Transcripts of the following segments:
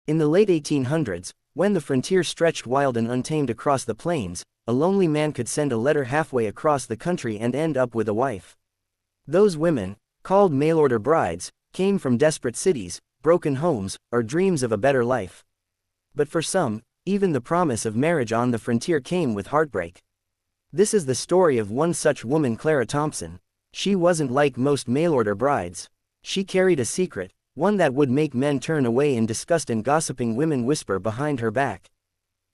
In the late 1800s, when the frontier stretched wild and untamed across the plains, a lonely man could send a letter halfway across the country and end up with a wife. Those women, called mail-order brides, came from desperate cities, broken homes, or dreams of a better life. But for some, even the promise of marriage on the frontier came with heartbreak. This is the story of one such woman, Clara Thompson. She wasn't like most mail-order brides. She carried a secret, one that would make men turn away in disgust and gossiping women whisper behind her back.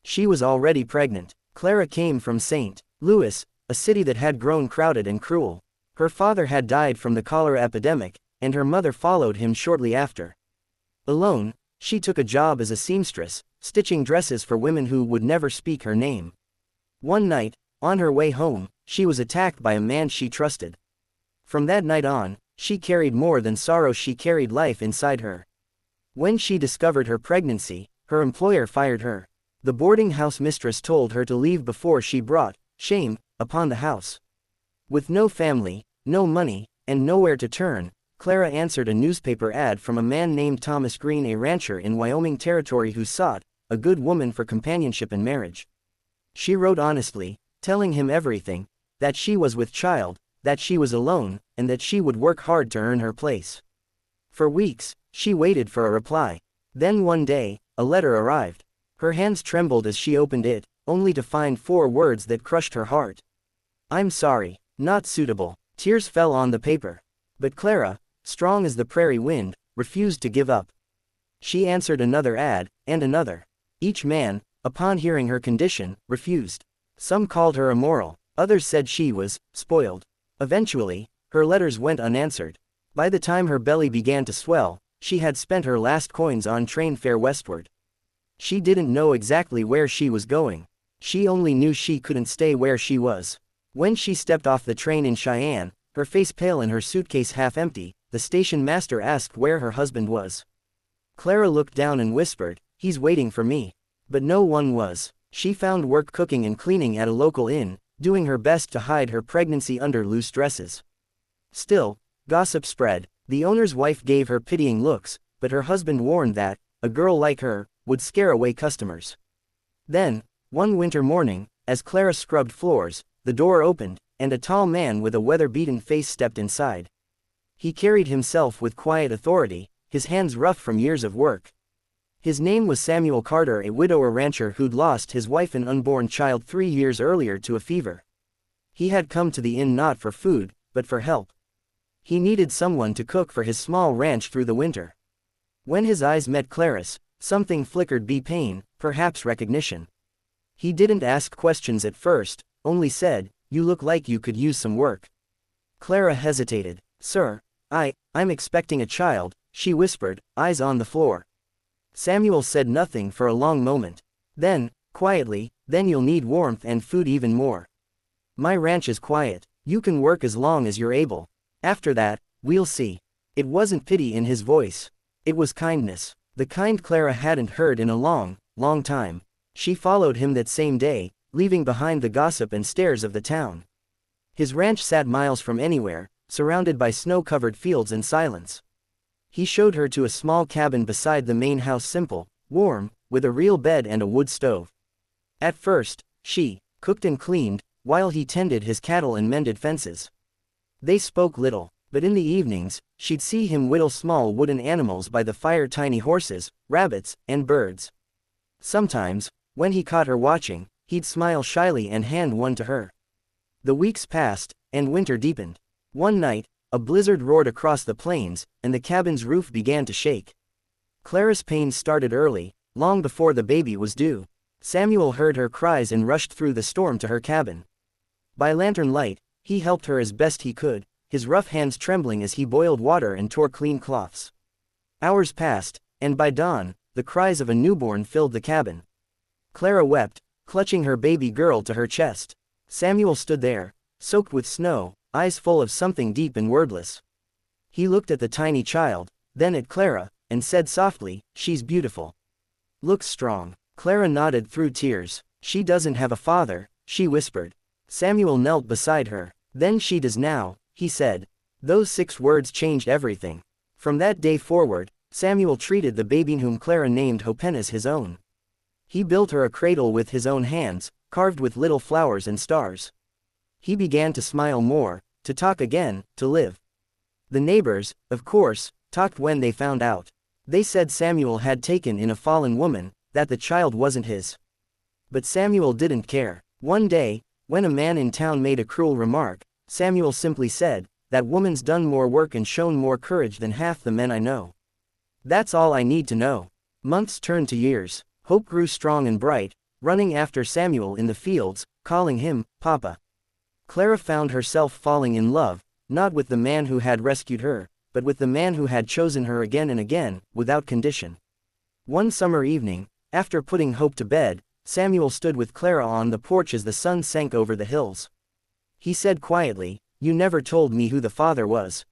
She was already pregnant. Clara came from St. Louis, a city that had grown crowded and cruel. Her father had died from the cholera epidemic, and her mother followed him shortly after. Alone, she took a job as a seamstress, stitching dresses for women who would never speak her name. One night, on her way home, she was attacked by a man she trusted. From that night on, she carried more than sorrow, she carried life inside her. When she discovered her pregnancy, her employer fired her. The boarding house mistress told her to leave before she brought shame upon the house. With no family, no money, and nowhere to turn, Clara answered a newspaper ad from a man named Thomas Green, a rancher in Wyoming Territory who sought a good woman for companionship and marriage. She wrote honestly, telling him everything, that she was with child, that she was alone, and that she would work hard to earn her place. For weeks, she waited for a reply. Then one day, a letter arrived. Her hands trembled as she opened it, only to find 4 words that crushed her heart. "I'm sorry, not suitable." Tears fell on the paper. But Clara, strong as the prairie wind, refused to give up. She answered another ad, and another. Each man, upon hearing her condition, refused. Some called her immoral, others said she was spoiled. Eventually, her letters went unanswered. By the time her belly began to swell, she had spent her last coins on train fare westward. She didn't know exactly where she was going. She only knew she couldn't stay where she was. When she stepped off the train in Cheyenne, her face pale and her suitcase half empty, the station master asked where her husband was. Clara looked down and whispered, "He's waiting for me." But no one was. She found work cooking and cleaning at a local inn, doing her best to hide her pregnancy under loose dresses. Still, gossip spread. The owner's wife gave her pitying looks, but her husband warned that a girl like her would scare away customers. Then, one winter morning, as Clara scrubbed floors, the door opened, and a tall man with a weather-beaten face stepped inside. He carried himself with quiet authority, his hands rough from years of work. His name was Samuel Carter, a widower rancher who'd lost his wife and unborn child 3 years earlier to a fever. He had come to the inn not for food, but for help. He needed someone to cook for his small ranch through the winter. When his eyes met Clara's, something flickered, pain, perhaps recognition. He didn't ask questions at first, only said, "You look like you could use some work." Clara hesitated. "Sir, I'm expecting a child," she whispered, eyes on the floor. Samuel said nothing for a long moment. Then, quietly, "Then you'll need warmth and food even more. My ranch is quiet. You can work as long as you're able. After that, we'll see." It wasn't pity in his voice. It was kindness. The kind Clara hadn't heard in a long, long time. She followed him that same day, leaving behind the gossip and stares of the town. His ranch sat miles from anywhere, surrounded by snow-covered fields and silence. He showed her to a small cabin beside the main house, simple, warm, with a real bed and a wood stove. At first, she cooked and cleaned, while he tended his cattle and mended fences. They spoke little, but in the evenings, she'd see him whittle small wooden animals by the fire, tiny horses, rabbits, and birds. Sometimes, when he caught her watching, he'd smile shyly and hand one to her. The weeks passed, and winter deepened. One night, a blizzard roared across the plains, and the cabin's roof began to shake. Clara's pain started early, long before the baby was due. Samuel heard her cries and rushed through the storm to her cabin. By lantern light, he helped her as best he could, his rough hands trembling as he boiled water and tore clean cloths. Hours passed, and by dawn, the cries of a newborn filled the cabin. Clara wept, clutching her baby girl to her chest. Samuel stood there, soaked with snow, eyes full of something deep and wordless. He looked at the tiny child, then at Clara, and said softly, "She's beautiful. Looks strong." Clara nodded through tears. "She doesn't have a father," she whispered. Samuel knelt beside her. "Then she does now," he said. Those 6 words changed everything. From that day forward, Samuel treated the baby whom Clara named Hopen as his own. He built her a cradle with his own hands, carved with little flowers and stars. He began to smile more, to talk again, to live. The neighbors, of course, talked when they found out. They said Samuel had taken in a fallen woman, that the child wasn't his. But Samuel didn't care. One day, when a man in town made a cruel remark, Samuel simply said, "That woman's done more work and shown more courage than half the men I know. That's all I need to know." Months turned to years. Hope grew strong and bright, running after Samuel in the fields, calling him, Papa. Clara found herself falling in love, not with the man who had rescued her, but with the man who had chosen her again and again, without condition. One summer evening, after putting Hope to bed, Samuel stood with Clara on the porch as the sun sank over the hills. He said quietly, "You never told me who the father was."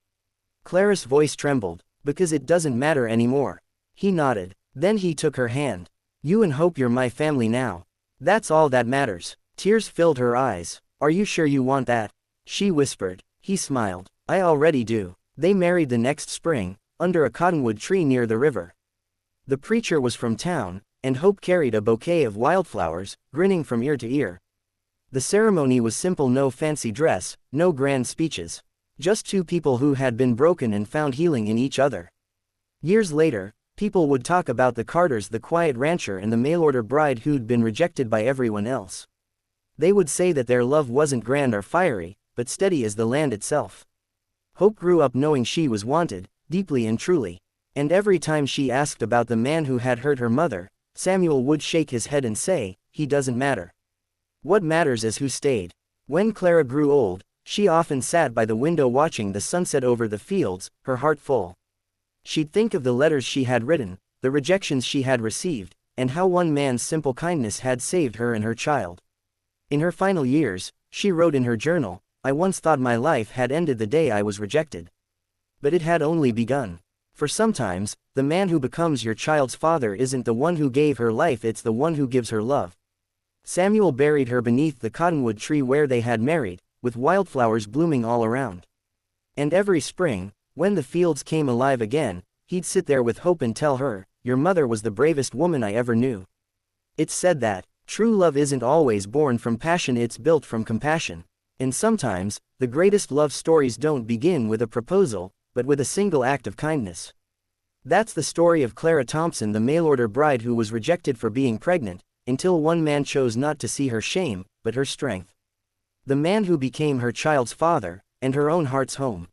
Clara's voice trembled. "Because it doesn't matter anymore." He nodded. Then he took her hand. "You and Hope, you're my family now. That's all that matters." Tears filled her eyes. "Are you sure you want that?" she whispered. He smiled. "I already do." They married the next spring, under a cottonwood tree near the river. The preacher was from town, and Hope carried a bouquet of wildflowers, grinning from ear to ear. The ceremony was simple, no fancy dress, no grand speeches. Just two people who had been broken and found healing in each other. Years later, people would talk about the Carters, the quiet rancher, and the mail-order bride who'd been rejected by everyone else. They would say that their love wasn't grand or fiery, but steady as the land itself. Hope grew up knowing she was wanted, deeply and truly. And every time she asked about the man who had hurt her mother, Samuel would shake his head and say, "He doesn't matter. What matters is who stayed." When Clara grew old, she often sat by the window watching the sunset over the fields, her heart full. She'd think of the letters she had written, the rejections she had received, and how one man's simple kindness had saved her and her child. In her final years, she wrote in her journal, "I once thought my life had ended the day I was rejected. But it had only begun." For sometimes, the man who becomes your child's father isn't the one who gave her life, it's the one who gives her love. Samuel buried her beneath the cottonwood tree where they had married, with wildflowers blooming all around. And every spring, when the fields came alive again, he'd sit there with Hope and tell her, "Your mother was the bravest woman I ever knew." It's said that true love isn't always born from passion, it's built from compassion. And sometimes, the greatest love stories don't begin with a proposal, but with a single act of kindness. That's the story of Clara Thompson, the mail-order bride who was rejected for being pregnant, until one man chose not to see her shame, but her strength. The man who became her child's father, and her own heart's home.